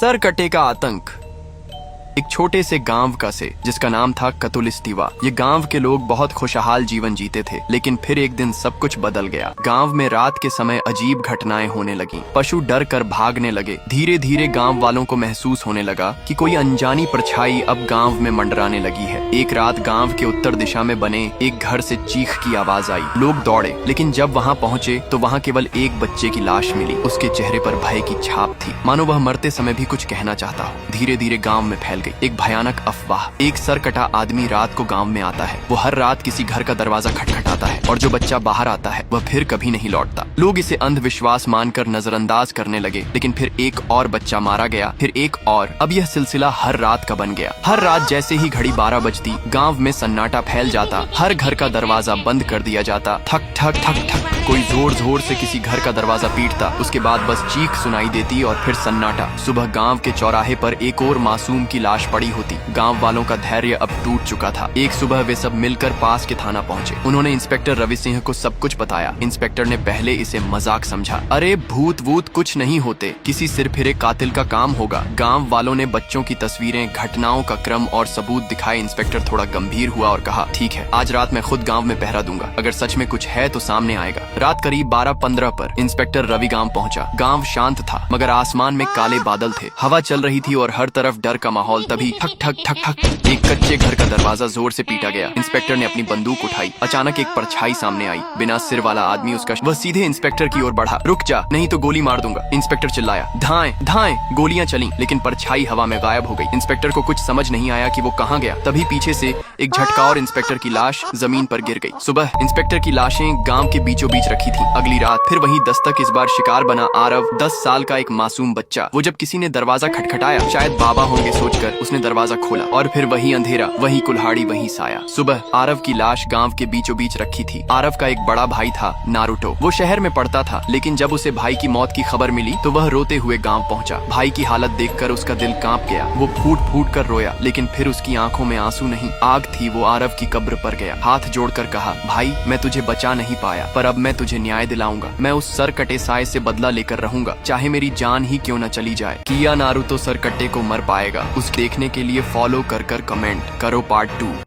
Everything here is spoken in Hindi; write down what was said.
सरकटे का आतंक। एक छोटे से गांव का से जिसका नाम था कतुलिस्तीवा। ये गांव के लोग बहुत खुशहाल जीवन जीते थे, लेकिन फिर एक दिन सब कुछ बदल गया। गांव में रात के समय अजीब घटनाएं होने लगी। पशु डर कर भागने लगे। धीरे धीरे गांव वालों को महसूस होने लगा कि कोई अनजानी परछाई अब गांव में मंडराने लगी है। एक रात गांव के उत्तर दिशा में बने एक घर से चीख की आवाज आई। लोग दौड़े, लेकिन जब वहां पहुंचे तो वहां केवल एक बच्चे की लाश मिली। उसके चेहरे पर भय की छाप थी, मानो वह मरते समय भी कुछ कहना चाहता हो। धीरे धीरे गांव में फैल गई एक भयानक अफवाह। एक सरकटा आदमी रात को गांव में आता है। वो हर रात किसी घर का दरवाजा खटखटाता है और जो बच्चा बाहर आता है वह फिर कभी नहीं लौटता। लोग इसे अंधविश्वास मानकर नजरअंदाज करने लगे, लेकिन फिर एक और बच्चा मारा गया, फिर एक और। अब यह सिलसिला हर रात का बन गया। हर रात जैसे ही घड़ी 12 बजती, गांव में सन्नाटा फैल जाता। हर घर का दरवाजा बंद कर दिया जाता। ठक ठक ठक ठक कोई जोर जोर से किसी घर का दरवाजा पीटता। उसके बाद बस चीख सुनाई देती और फिर सन्नाटा। सुबह गांव के चौराहे पर एक और मासूम की लाश पड़ी होती। गांव वालों का धैर्य अब टूट चुका था। एक सुबह वे सब मिलकर पास के थाना पहुंचे। उन्होंने इंस्पेक्टर रवि सिंह को सब कुछ बताया। इंस्पेक्टर ने पहले इसे मजाक समझा। अरे भूत वूत कुछ नहीं होते, किसी सिरफिरे कातिल का काम होगा। गांव वालों ने बच्चों की तस्वीरें, घटनाओं का क्रम और सबूत दिखाए। इंस्पेक्टर थोड़ा गंभीर हुआ और कहा, ठीक है, आज रात मैं खुद गाँव में पहरा दूंगा। अगर सच में कुछ है तो सामने आएगा। रात करीब 12:15 पर इंस्पेक्टर रवि गांव पहुंचा। गांव शांत था, मगर आसमान में काले बादल थे। हवा चल रही थी और हर तरफ डर का माहौल। तभी ठक ठक ठक ठक एक कच्चे घर का दरवाजा जोर से पीटा गया। इंस्पेक्टर ने अपनी बंदूक उठाई। अचानक एक परछाई सामने आई। बिना सिर वाला आदमी उसका वह सीधे इंस्पेक्टर की ओर बढ़ा। रुक जा, नहीं तो गोली मार दूंगा। इंस्पेक्टर चिल्लाया। धाएं धाएं। गोलियां चली, लेकिन परछाई हवा में गायब हो गई। इंस्पेक्टर को कुछ समझ नहीं आया कि वो कहाँ गया। तभी पीछे से एक झटका और इंस्पेक्टर की लाश जमीन पर गिर गई। सुबह इंस्पेक्टर की लाशें गांव के बीचों बीच रखी थी। अगली रात फिर वही दस्तक। इस बार शिकार बना आरव, 10 साल का एक मासूम बच्चा। वो जब किसी ने दरवाजा खटखटाया, शायद बाबा होंगे सोचकर, उसने दरवाजा खोला और फिर वही अंधेरा, वही कुल्हाड़ी, वही साया। सुबह आरव की लाश गांव के बीचों बीच रखी थी। आरव का एक बड़ा भाई था, नारुतो। वो शहर में पढ़ता था, लेकिन जब उसे भाई की मौत की खबर मिली तो वह रोते हुए गांव पहुंचा। भाई की हालत देखकर उसका दिल कांप गया। वो फूट फूट कर रोया, लेकिन फिर उसकी आंखों में आंसू नहीं, आग थी। वो आरव की कब्र पर गया, हाथ जोड़कर कहा, भाई मैं तुझे बचा नहीं पाया, पर अब मैं तुझे न्याय दिलाऊंगा। मैं उस सरकटे साए से बदला लेकर रहूंगा, चाहे मेरी जान ही क्यों न चली जाए। किया नारुतो सरकटे को मर पाएगा। उस देखने के लिए फॉलो कर कमेंट करो पार्ट 2।